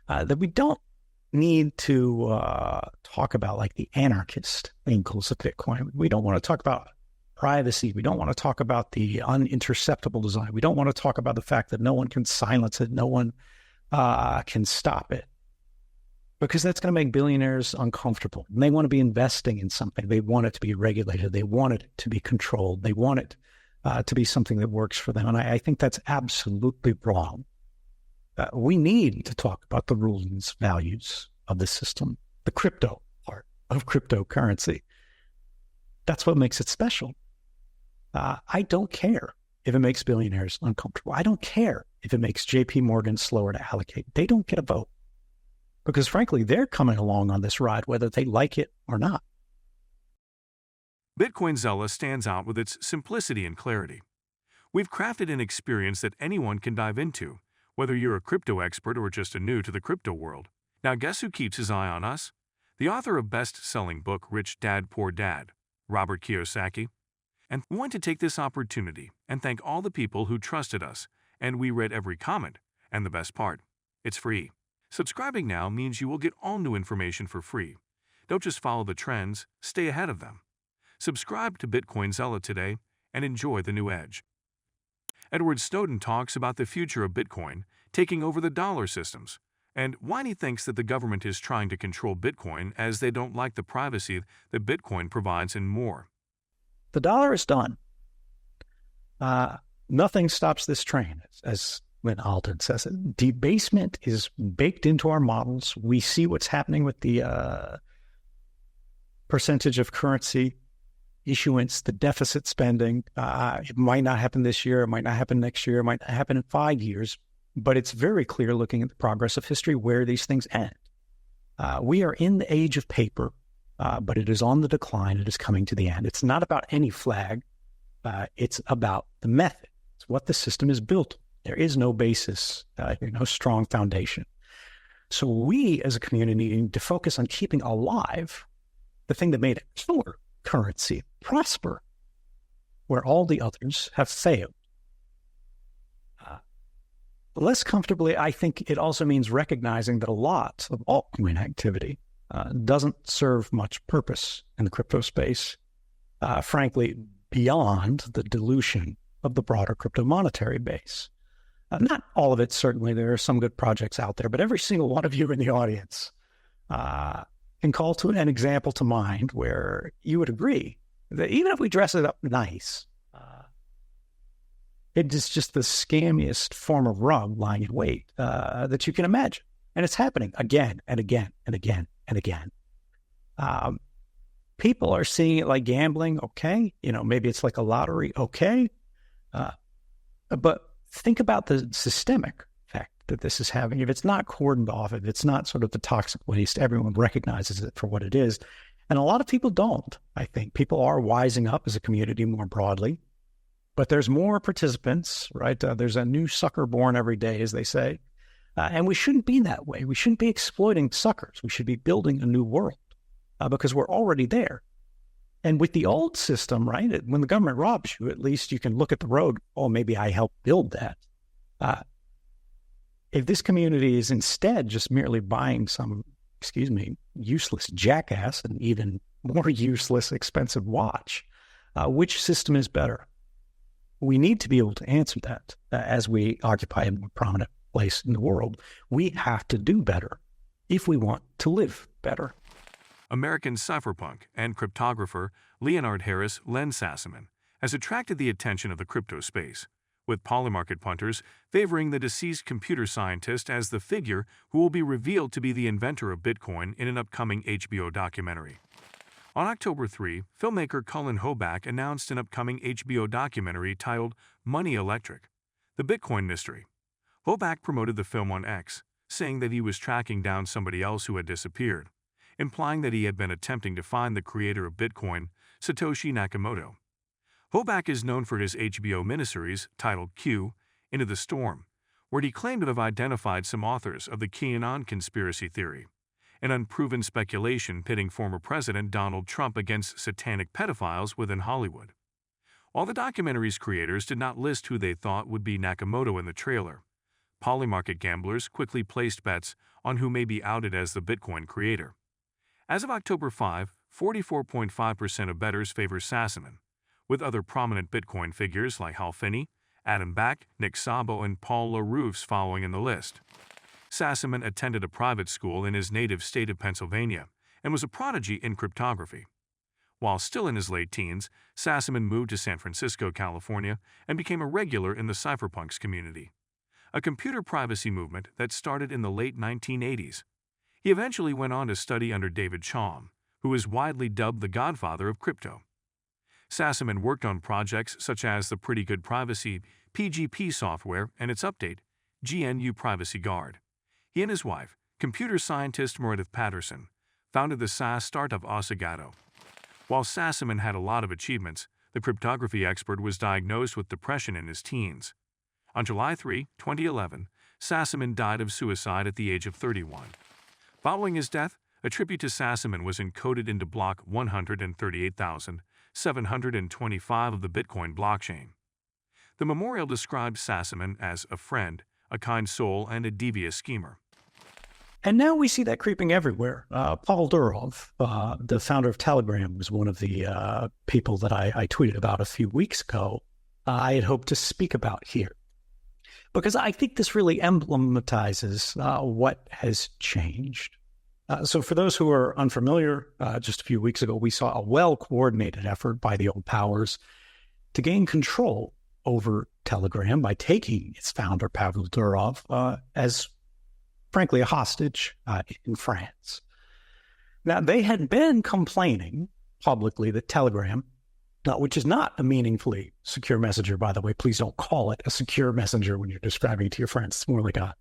that we don't need to talk about like the anarchist angles of Bitcoin. We don't want to talk about privacy. We don't want to talk about the uninterceptable design. We don't want to talk about the fact that no one can silence it, no one can stop it, because that's going to make billionaires uncomfortable. And they want to be investing in something. They want it to be regulated. They want it to be controlled. They want it to be something that works for them. And I think that's absolutely wrong. We need to talk about the rules and values of the system, the crypto part of cryptocurrency. That's what makes it special. I don't care if it makes billionaires uncomfortable. I don't care if it makes JP Morgan slower to allocate. They don't get a vote because, frankly, they're coming along on this ride whether they like it or not. Bitcoin Zella stands out with its simplicity and clarity. We've crafted an experience that anyone can dive into, whether you're a crypto expert or just a new to the crypto world. Now, guess who keeps his eye on us? The author of best-selling book Rich Dad, Poor Dad, Robert Kiyosaki. And we want to take this opportunity and thank all the people who trusted us, and we read every comment. And the best part, it's free. Subscribing now means you will get all new information for free. Don't just follow the trends, stay ahead of them. Subscribe to Bitcoin Zella today and enjoy the new edge. Edward Snowden talks about the future of Bitcoin taking over the dollar systems, and why he thinks that the government is trying to control Bitcoin as they don't like the privacy that Bitcoin provides and more. The dollar is done. Nothing stops this train, as Lynn Alden says it. Debasement is baked into our models. We see what's happening with the percentage of currency issuance, the deficit spending. It might not happen this year. It might not happen next year. It might not happen in 5 years. But it's very clear looking at the progress of history where these things end. We are in the age of paper, but it is on the decline. It is coming to the end. It's not about any flag. It's about the method. It's what the system is built on. There is no basis, no strong foundation. So we as a community need to focus on keeping alive the thing that made our currency prosper, where all the others have failed. Less comfortably, I think it also means recognizing that a lot of altcoin activity doesn't serve much purpose in the crypto space, frankly, beyond the dilution of the broader crypto monetary base. Not all of it, certainly. There are some good projects out there, but every single one of you in the audience can call to an example to mind where you would agree that even if we dress it up nice, it is just the scammiest form of rug lying in wait that you can imagine. And it's happening again and again and again and again. People are seeing it like gambling, okay. Maybe it's like a lottery, okay. But think about the systemic effect that this is having. If it's not cordoned off, if it's not sort of the toxic waste, everyone recognizes it for what it is. And a lot of people don't, I think. People are wising up as a community more broadly. But there's more participants, right? There's a new sucker born every day, as they say. And we shouldn't be that way. We shouldn't be exploiting suckers. We should be building a new world because we're already there. And with the old system, right, when the government robs you, at least you can look at the road. Oh, maybe I helped build that. If this community is instead just merely buying some, useless jackass and even more useless expensive watch, which system is better? We need to be able to answer that as we occupy a more prominent place in the world. We have to do better if we want to live better. American cypherpunk and cryptographer Leonard Harris Len Sassaman has attracted the attention of the crypto space, with polymarket punters favoring the deceased computer scientist as the figure who will be revealed to be the inventor of Bitcoin in an upcoming HBO documentary. On October 3, filmmaker Cullen Hoback announced an upcoming HBO documentary titled Money Electric: The Bitcoin Mystery. Hoback promoted the film on X, saying that he was tracking down somebody else who had disappeared, implying that he had been attempting to find the creator of Bitcoin, Satoshi Nakamoto. Hoback is known for his HBO miniseries titled Q, Into the Storm, where he claimed to have identified some authors of the QAnon conspiracy theory, an unproven speculation pitting former President Donald Trump against satanic pedophiles within Hollywood. While the documentary's creators did not list who they thought would be Nakamoto in the trailer, polymarket gamblers quickly placed bets on who may be outed as the Bitcoin creator. As of October 5, 44.5% of bettors favor Sassaman, with other prominent Bitcoin figures like Hal Finney, Adam Back, Nick Szabo, and Paul LaRoufs following in the list. Sassaman attended a private school in his native state of Pennsylvania and was a prodigy in cryptography. While still in his late teens, Sassaman moved to San Francisco, California, and became a regular in the cypherpunks community, a computer privacy movement that started in the late 1980s. He eventually went on to study under David Chaum, who is widely dubbed the godfather of crypto. Sassaman worked on projects such as the Pretty Good Privacy (PGP) software and its update, GNU Privacy Guard. He and his wife, computer scientist Meredith Patterson, founded the SaaS startup Osagato. While Sassaman had a lot of achievements, the cryptography expert was diagnosed with depression in his teens. On July 3, 2011, Sassaman died of suicide at the age of 31. Following his death, a tribute to Sassaman was encoded into block 138,725 of the Bitcoin blockchain. The memorial describes Sassaman as a friend, a kind soul, and a devious schemer. And now we see that creeping everywhere. Paul Durov, the founder of Telegram, was one of the people that I tweeted about a few weeks ago. I had hoped to speak about here, because I think this really emblematizes what has changed. So for those who are unfamiliar, just a few weeks ago, we saw a well-coordinated effort by the old powers to gain control over Telegram by taking its founder, Pavel Durov, as frankly, a hostage in France. Now, they had been complaining publicly that Telegram, which is not a meaningfully secure messenger, by the way, please don't call it a secure messenger when you're describing it to your friends. It's more like a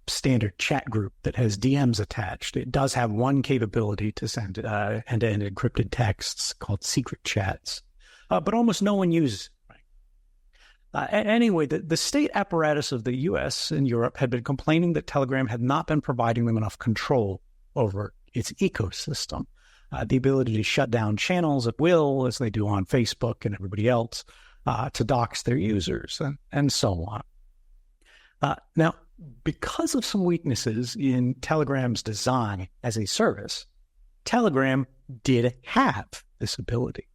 standard chat group that has DMs attached. It does have one capability to send end-to-end encrypted texts called secret chats, but almost no one uses it. Anyway, the state apparatus of the U.S. and Europe had been complaining that Telegram had not been providing them enough control over its ecosystem, the ability to shut down channels at will, as they do on Facebook and everybody else, to dox their users, and so on. Now, because of some weaknesses in Telegram's design as a service, Telegram did have this ability.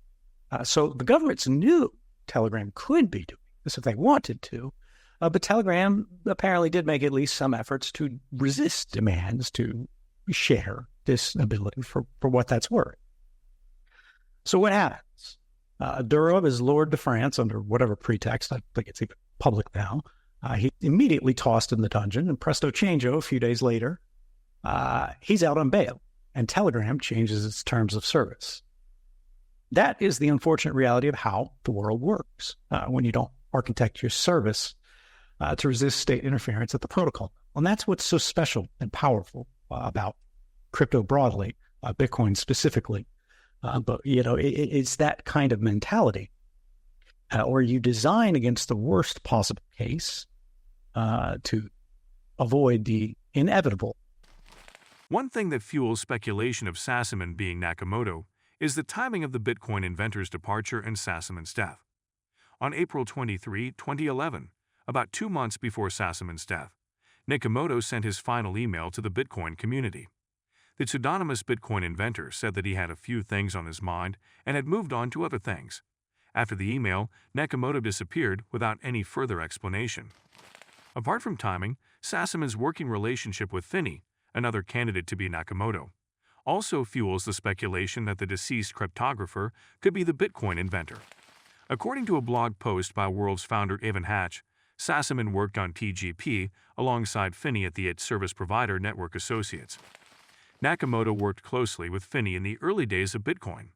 So the governments knew Telegram could be doing this if they wanted to, but Telegram apparently did make at least some efforts to resist demands to share this ability for what that's worth. So what happens? Durov is lured to France under whatever pretext. I think it's even public now. He immediately tossed in the dungeon, and presto changeo, a few days later, he's out on bail, and Telegram changes its terms of service. That is the unfortunate reality of how the world works when you don't architect your service to resist state interference at the protocol. And that's what's so special and powerful about crypto broadly, Bitcoin specifically. But, it's that kind of mentality where you design against the worst possible case to avoid the inevitable. One thing that fuels speculation of Sassaman being Nakamoto is the timing of the Bitcoin inventor's departure and Sassaman's death. On April 23, 2011, about 2 months before Sassaman's death, Nakamoto sent his final email to the Bitcoin community. The pseudonymous Bitcoin inventor said that he had a few things on his mind and had moved on to other things. After the email, Nakamoto disappeared without any further explanation. Apart from timing, Sassaman's working relationship with Finney, another candidate to be Nakamoto, also fuels the speculation that the deceased cryptographer could be the Bitcoin inventor. According to a blog post by World's founder Evan Hatch, Sassaman worked on PGP alongside Finney at the service provider Network Associates. Nakamoto worked closely with Finney in the early days of Bitcoin.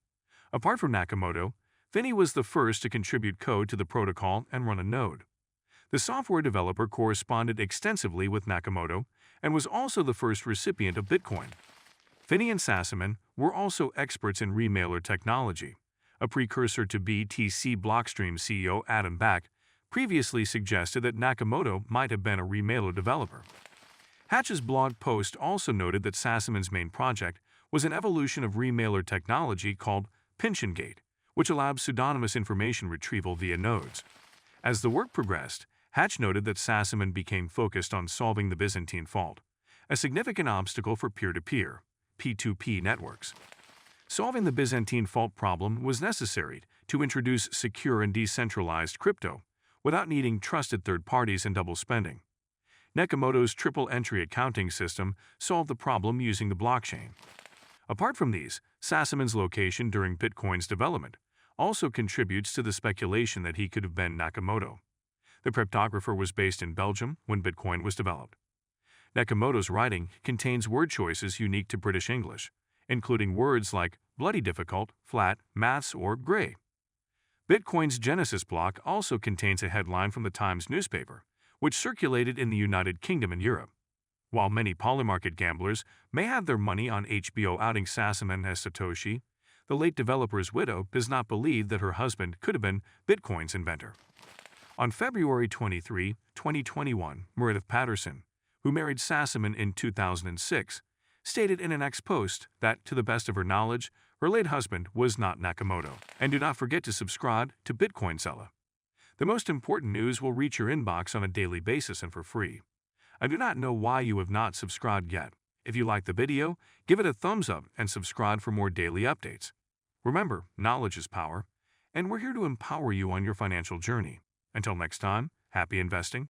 Apart from Nakamoto, Finney was the first to contribute code to the protocol and run a node. The software developer corresponded extensively with Nakamoto and was also the first recipient of Bitcoin. Finney and Sassaman were also experts in remailer technology. A precursor to BTC Blockstream CEO Adam Back previously suggested that Nakamoto might have been a remailer developer. Hatch's blog post also noted that Sassaman's main project was an evolution of remailer technology called PinchingGate, which allowed pseudonymous information retrieval via nodes. As the work progressed, Hatch noted that Sassaman became focused on solving the Byzantine fault, a significant obstacle for peer-to-peer (P2P) networks. Solving the Byzantine fault problem was necessary to introduce secure and decentralized crypto without needing trusted third parties and double spending. Nakamoto's triple-entry accounting system solved the problem using the blockchain. Apart from these, Sassaman's location during Bitcoin's development also contributes to the speculation that he could have been Nakamoto. The cryptographer was based in Belgium when Bitcoin was developed. Nakamoto's writing contains word choices unique to British English, including words like bloody difficult, flat, maths, or gray. Bitcoin's Genesis block also contains a headline from the Times newspaper, which circulated in the United Kingdom and Europe. While many polymarket gamblers may have their money on HBO outing Sassaman as Satoshi, the late developer's widow does not believe that her husband could have been Bitcoin's inventor. On February 23, 2021, Meredith Patterson, who married Sassaman in 2006, stated in an ex-post that, to the best of her knowledge, her late husband was not Nakamoto. And do not forget to subscribe to Bitcoin Seller. The most important news will reach your inbox on a daily basis and for free. I do not know why you have not subscribed yet. If you like the video, give it a thumbs up and subscribe for more daily updates. Remember, knowledge is power, and we're here to empower you on your financial journey. Until next time, happy investing.